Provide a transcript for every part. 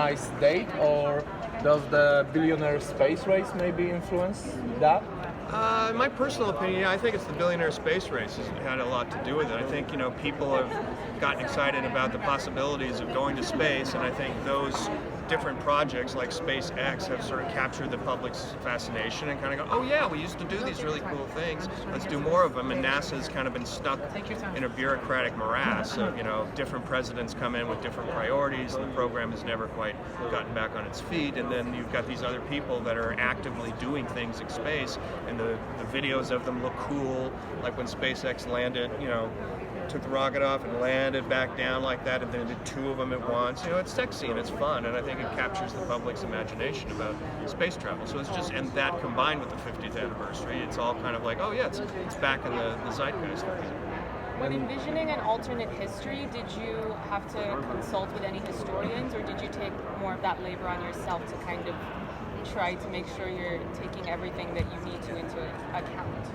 nice date, or does the billionaire space race maybe influence that? In my personal opinion, I think it's the billionaire space race has had a lot to do with it. I think, people have gotten excited about the possibilities of going to space, and I think those different projects like SpaceX have sort of captured the public's fascination and kind of go, oh yeah, we used to do these really cool things, let's do more of them. And NASA's kind of been stuck in a bureaucratic morass of, different presidents come in with different priorities, and the program has never quite gotten back on its feet. And then you've got these other people that are actively doing things in space, and the videos of them look cool, like when SpaceX landed, took the rocket off and landed back down like that, and then did two of them at once. It's sexy and it's fun, and I think it captures the public's imagination about space travel. So it's just, and that combined with the 50th anniversary, it's all kind of like, oh yeah, it's back in the zeitgeist. When envisioning an alternate history, did you have to consult with any historians, or did you take more of that labor on yourself to kind of try to make sure you're taking everything that you need to into account?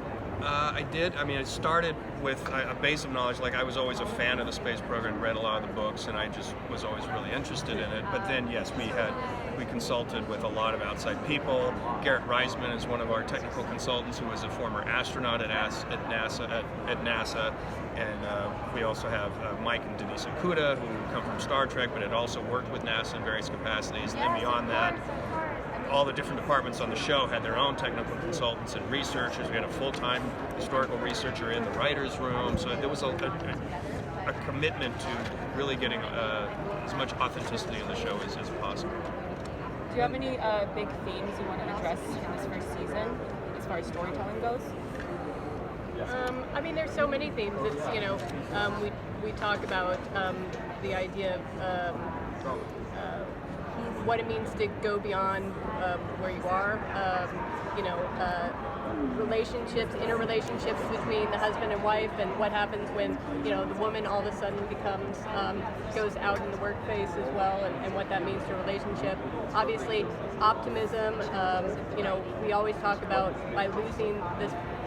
I did. I started with a base of knowledge. Like, I was always a fan of the space program, read a lot of the books, and I just was always really interested in it. But then, yes, we consulted with a lot of outside people. Garrett Reisman is one of our technical consultants, who was a former astronaut at NASA. And we also have Mike and Denise Ikuda, who come from Star Trek, but had also worked with NASA in various capacities. And then beyond that, all the different departments on the show had their own technical consultants and researchers. We had a full-time historical researcher in the writer's room. So there was a commitment to really getting as much authenticity in the show as possible. Do you have any big themes you want to address in this first season as far as storytelling goes? There's so many themes. It's, we talk about the idea of what it means to go beyond where you are, relationships, interrelationships between the husband and wife, and what happens when, the woman all of a sudden goes out in the workplace as well, and what that means to a relationship. Obviously, optimism, we always talk about by losing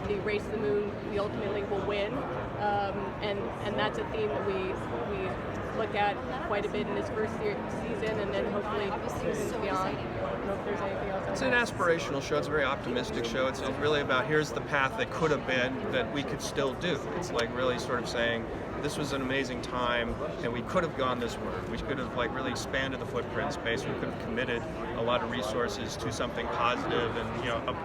the race to the moon, we ultimately will win, and that's a theme that we look at quite a bit in this first season, and then hopefully seasons beyond. I don't know if there's anything else. It's an aspirational show. It's a very optimistic show. It's really about, here's the path that could have been that we could still do. It's like really sort of saying, this was an amazing time, and we could have gone this way. We could have really expanded the footprint in space. We could have committed a lot of resources to something positive and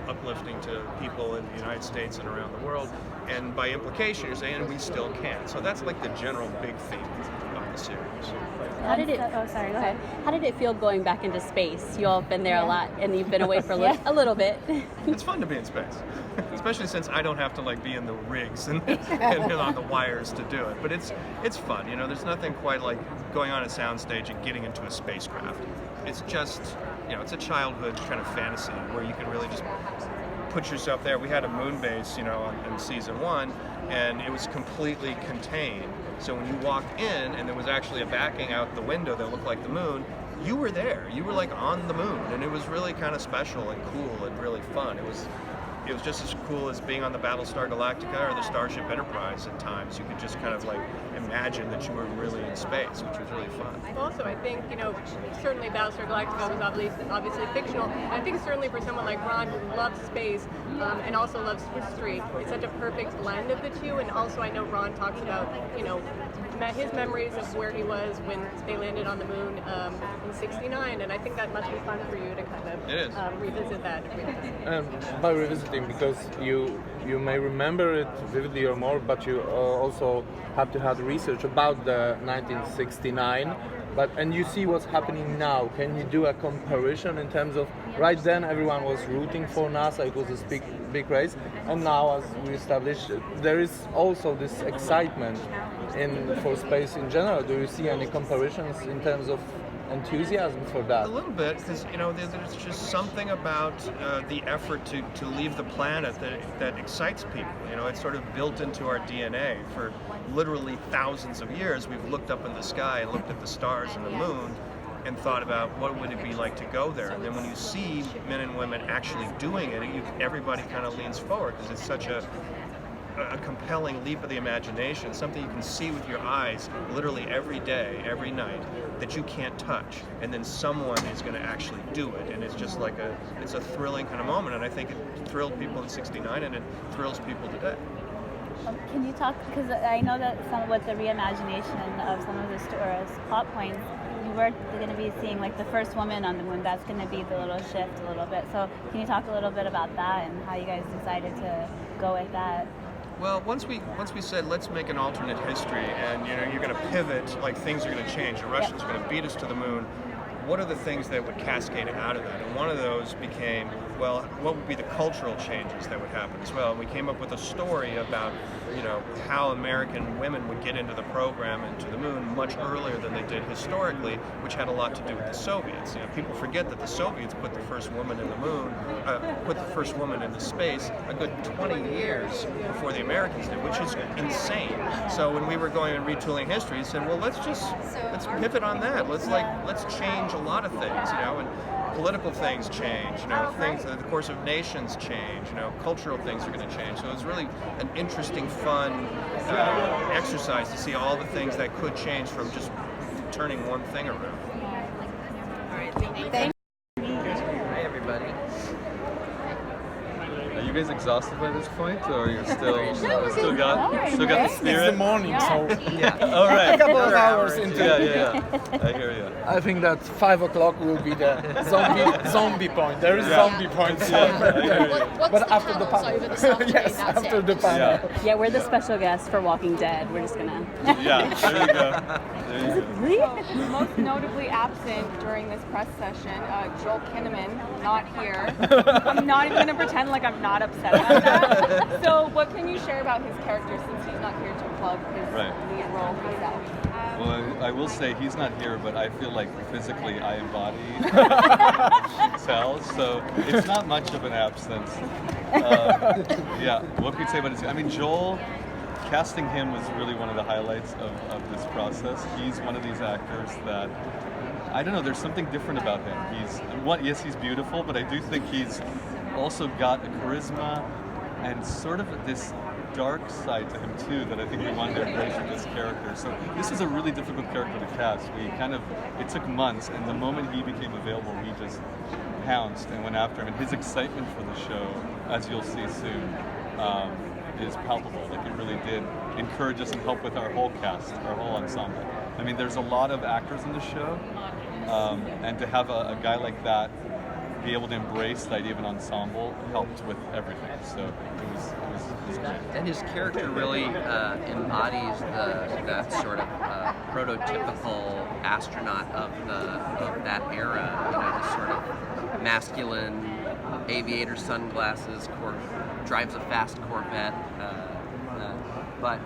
uplifting to people in the United States and around the world. And by implication, you're saying we still can. So that's like the general big theme of the series. How did it? Oh, sorry. Go ahead. How did it feel going back into space? You all have been there a lot, and you've been away for a little bit. It's fun to be in space, especially since I don't have to be in the rigs and on the wires to do it. But it's fun. There's nothing quite like going on a soundstage and getting into a spacecraft. It's just, it's a childhood kind of fantasy where you can really just put yourself there. We had a moon base, in season 1, and it was completely contained. So when you walked in and there was actually a backing out the window that looked like the moon, you were there. You were on the moon, and it was really kind of special and cool and really fun. It was just as cool as being on the Battlestar Galactica or the Starship Enterprise at times. You could just kind of imagine that you were really in space, which was really fun. Also, I think, certainly Battlestar Galactica was obviously fictional. I think certainly for someone like Ron, who loves space and also loves history, it's such a perfect blend of the two. And also, I know Ron talks about, his memories of where he was when they landed on the moon in '69, and I think that must be fun for you to kind of revisit that. By revisiting, because you may remember it vividly or more, but you also have to have research about the 1969. And you see what's happening now. Can you do a comparison in terms of right then everyone was rooting for NASA, it was this big race, and now, as we established, there is also this excitement for space in general. Do you see any comparisons in terms of enthusiasm for that? A little bit, because there's just something about the effort to leave the planet that excites people. It's sort of built into our DNA. For literally thousands of years, we've looked up in the sky and looked at the stars and the moon and thought about what would it be like to go there. And then when you see men and women actually doing it, everybody kind of leans forward, because it's such a a compelling leap of the imagination, something you can see with your eyes literally every day, every night, that you can't touch, and then someone is going to actually do it, and it's just like it's a thrilling kind of moment, and I think it thrilled people in '69, and it thrills people today. Can you talk, because I know that with the reimagination of some of the plot points, you were going to be seeing like the first woman on the moon. That's going to be the little shift a little bit. So can you talk a little bit about that and how you guys decided to go with that? Well, once we said let's make an alternate history, and you're going to pivot, like things are going to change. The Russians are going to beat us to the moon. What are the things that would cascade out of that? And one of those became, well, what would be the cultural changes that would happen as well? And we came up with a story about, how American women would get into the program and to the moon much earlier than they did historically, which had a lot to do with the Soviets. People forget that the Soviets put the first woman in the moon, put the first woman into space a good 20 years before the Americans did, which is insane. So when we were going and retooling history, we said, well, let's pivot on that. Let's change a lot of things, and political things change, things, the course of nations change, cultural things are going to change. So it's really an interesting, fun exercise to see all the things that could change from just turning one thing around. All right, thank you. Hi, everybody. Are you guys exhausted by this point, or you're still got the It's spirit? the morning, so All right. a couple of hours into Yeah. I hear you. I think that 5 o'clock will be the zombie point. There is zombie point somewhere. I hear you. What's But the after the panels panel. over this afternoon? Yes, That's after it. the panel. Yeah, we're the special guests for Walking Dead. We're just gonna. Yeah, there you go. There you go. So, most notably absent during this press session, Joel Kinnaman, not here. I'm not even going to pretend like I'm not upset about that. So what can you share about his character since he's not here to plug his lead role himself? Well, I will say he's not here, but I feel like physically I embody Sal, so it's not much of an absence. Yeah, what can you say about his? I mean, Joel, casting him was really one of the highlights of this process. He's one of these actors that, I don't know, there's something different about him. Yes, he's beautiful, but I do think he's also got a charisma and sort of this dark side to him too that I think we wanted to embrace with this character. So this is a really difficult character to cast. It took months, and the moment he became available, we just pounced and went after him. And his excitement for the show, as you'll see soon, is palpable. Like, it really did encourage us and help with our whole cast, our whole ensemble. I mean, there's a lot of actors in the show, and to have a guy like that be able to embrace the idea of an ensemble helped with everything. So it was great. And his character really embodies that sort of prototypical astronaut of that era. This sort of masculine aviator, sunglasses, drives a fast Corvette. But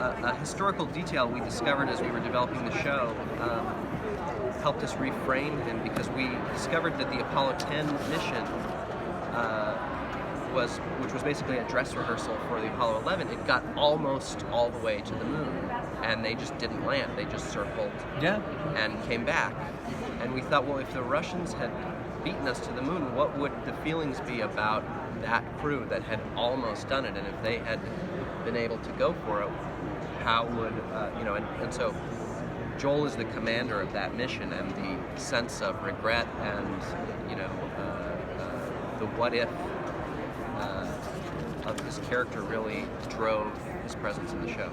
a historical detail we discovered as we were developing the show helped us reframe him, because we discovered that the Apollo 10 mission, which was basically a dress rehearsal for the Apollo 11, it got almost all the way to the moon, and they just didn't land. They just circled and came back. And we thought, well, if the Russians had beaten us to the moon, what would the feelings be about that crew that had almost done it? And if they had been able to go for it, how would, and so Joel is the commander of that mission, and the sense of regret and, the what if of his character really drove his presence in the show.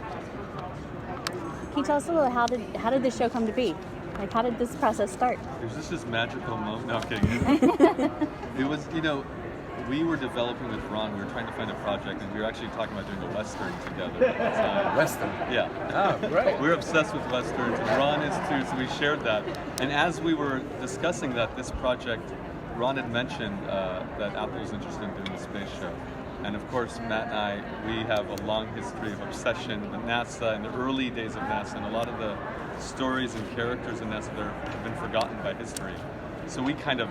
Can you tell us a little, how did this show come to be? Like, how did this process start? There's just this magical moment. No, I'm kidding. It was, we were developing with Ron. We were trying to find a project, and we were actually talking about doing a Western together at the time. Western. Yeah. Oh, great. We're obsessed with Westerns, and Ron is too, so we shared that. And as we were discussing this project, Ron had mentioned that Apple was interested in doing a space show. And of course, Matt and I, we have a long history of obsession with NASA, in the early days of NASA, and a lot of the stories and characters in NASA that have been forgotten by history. So we kind of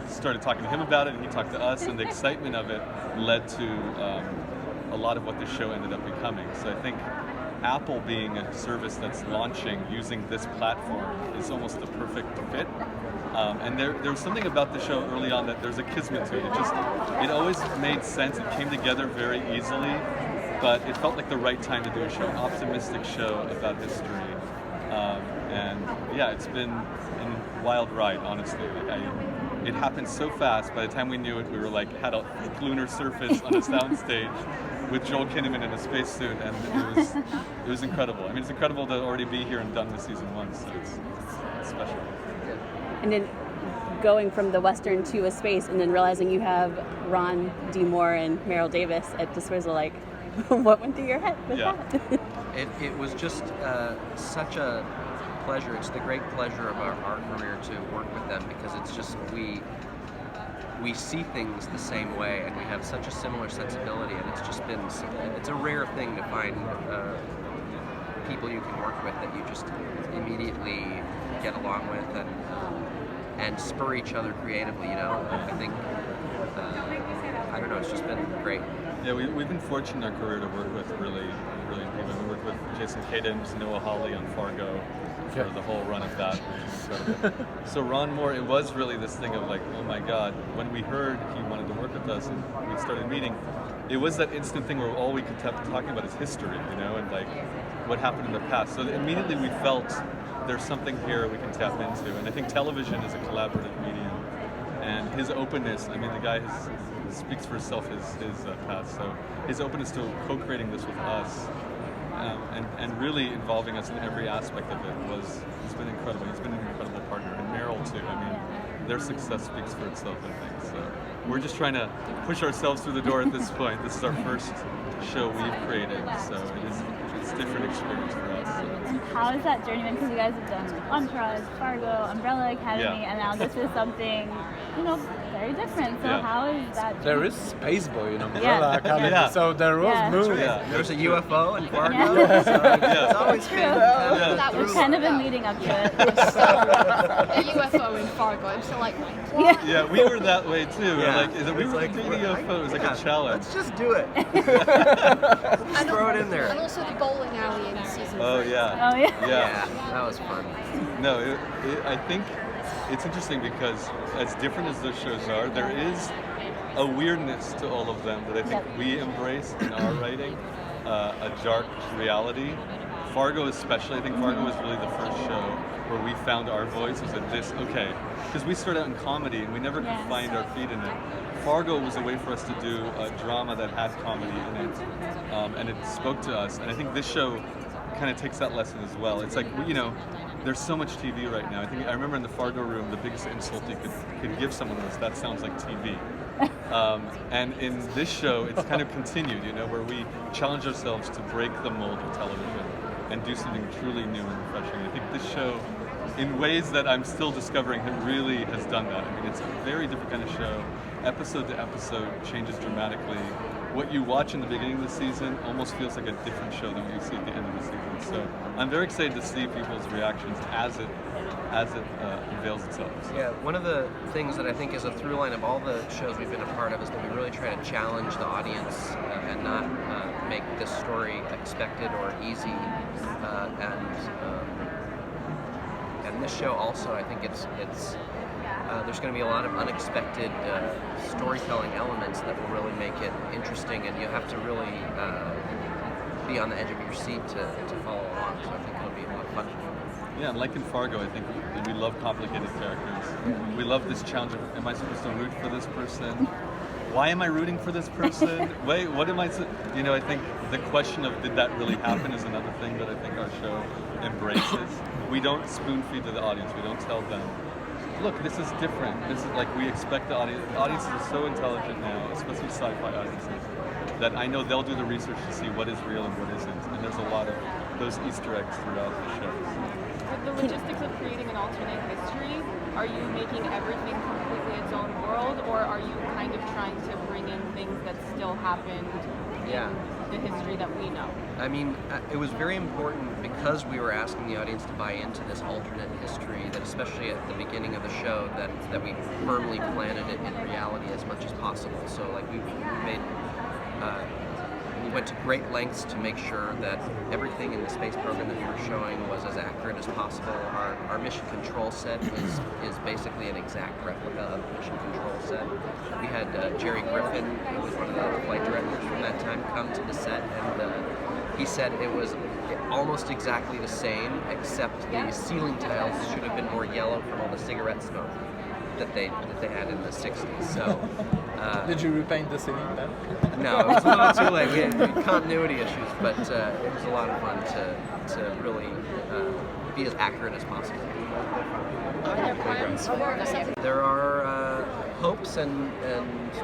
started talking to him about it, and he talked to us, and the excitement of it led to a lot of what the show ended up becoming. So I think Apple being a service that's launching using this platform is almost the perfect fit. And there was something about the show early on that there's a kismet to it. It always made sense. It came together very easily. but it felt like the right time to do a show, an optimistic show about history. And yeah, it's been a wild ride, honestly. It happened so fast. By the time we knew it, we were like had a lunar surface on a soundstage with Joel Kinnaman in a spacesuit, and it was incredible. I mean, it's incredible to already be here and done with season 1, so it's special. And then going from the Western to a space, and then realizing you have Ron D. Moore and Maril Davis at disposal, like, what went through your head with that? It was just such a pleasure. It's the great pleasure of our career to work with them, because it's just we see things the same way, and we have such a similar sensibility, and it's a rare thing to find people you can work with that you just immediately get along with and spur each other creatively, you know. I think I don't know, it's just been great. Yeah, we've been fortunate in our career to work with really people. We worked with Jason Katims, Noah Hawley on Fargo for the whole run of that, which is incredible. So Ron Moore, it was really this thing of like, oh my God, when we heard he wanted to work with us and we started meeting, it was that instant thing where all we could keep talking about is history, you know, and like what happened in the past. So immediately we felt there's something here we can tap into. And I think television is a collaborative medium. And his openness, I mean, the guy speaks for himself, his past. So his openness to co-creating this with us and really involving us in every aspect of it it's been incredible. He's been an incredible partner. And Maril, too. I mean, their success speaks for itself, I think. So we're just trying to push ourselves through the door at this point. This is our first show we've created, so it's a different experience for us. So. How is that journey been? Because you guys have done like Entourage, Fargo, Umbrella Academy, and now this is something, you know, very different. So how is that? There is Space Boy in Umbrella Academy, Yeah. so there was movie. Yeah. There's a UFO in Fargo. Yeah. So it's always been That We've was kind of been leading up to it. a UFO in Fargo. I'm still like, what? Yeah, we were that way too. Yeah. Like, we were like doing UFO. It was like a challenge. Let's just do it. Just throw it in And there. also the bowling alley in season 3. Oh yeah. Oh yeah. Yeah, that was fun. No, I think it's interesting because as different as those shows are, there is a weirdness to all of them that I think we embrace in our writing, a dark reality. Fargo especially, I think Fargo was really the first show where we found our voice. Was at this, okay, because we started out in comedy and we never could find our feet in it. Fargo was a way for us to do a drama that had comedy in it, and it spoke to us. And I think this show kind of takes that lesson as well. It's like, you know, there's so much TV right now. I remember in the Fargo room, the biggest insult you could give someone was, "That sounds like TV." And in this show, it's kind of continued, you know, where we challenge ourselves to break the mold of television and do something truly new and refreshing. I think this show, in ways that I'm still discovering, it really has done that. I mean, it's a very different kind of show. Episode to episode changes dramatically. What you watch in the beginning of the season almost feels like a different show than what you see at the end of the season. So I'm very excited to see people's reactions as it unveils itself. So. Yeah, one of the things that I think is a through line of all the shows we've been a part of is that we really try to challenge the audience and not make this story expected or easy. And this show also, I think it's there's going to be a lot of unexpected storytelling elements that will really make it interesting, and you have to really be on the edge of your seat to follow along. So I think it'll be a lot of fun. Yeah, and like in Fargo, I think we love complicated characters. We love this challenge of, am I supposed to root for this person? Why am I rooting for this person? Wait, what am I? You know, I think the question of did that really happen is another thing that I think our show embraces. We don't spoon feed to the audience. We don't tell them, look, this is different. This is like we expect the audience. Audiences are so intelligent now, especially sci-fi audiences, that I know they'll do the research to see what is real and what isn't. And there's a lot of those Easter eggs throughout the show. With the logistics of creating an alternate history, are you making everything completely its own world, or are you kind of trying to bring in things that still happened in the history that we know? I mean, it was very important because we were asking the audience to buy into this alternate history, that especially at the beginning of the show, that we firmly planted it in reality as much as possible. So like we went to great lengths to make sure that everything in the space program that we were showing was as accurate as possible. Our mission control set is basically an exact replica of the mission control set. We had Jerry Griffin, who was one of the flight directors from that time, come to the set, and he said it was almost exactly the same, except the ceiling tiles should have been more yellow from all the cigarette smoke that they had in the 60s. So. Did you repaint the ceiling then? No, it was a little too late. We had continuity issues, but it was a lot of fun to really be as accurate as possible. Are there plans for something? There are hopes and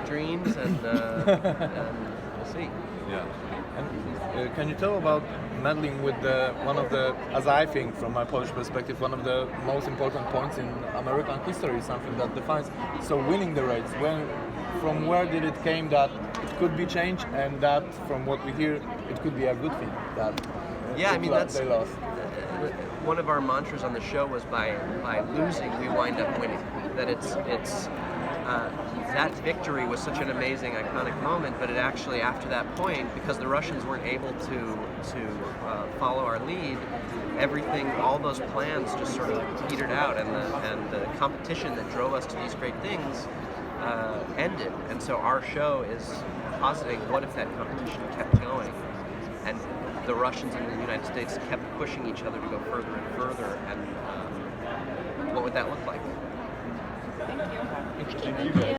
dreams, and we'll see. Yeah. And can you tell about meddling with one of the, as I think from my Polish perspective, one of the most important points in American history, something that defines. So winning the race, from where did it came that it could be changed, and that from what we hear, it could be a good thing that yeah, I mean that's they lost. One of our mantras on the show was by losing we wind up winning. That it's that victory was such an amazing, iconic moment, but it actually, after that point, because the Russians weren't able to follow our lead, everything, all those plans just sort of petered out, and the competition that drove us to these great things ended. And so our show is positing, what if that competition kept going, and the Russians and the United States kept pushing each other to go further and further, and what would that look like? Thank you. Thank you.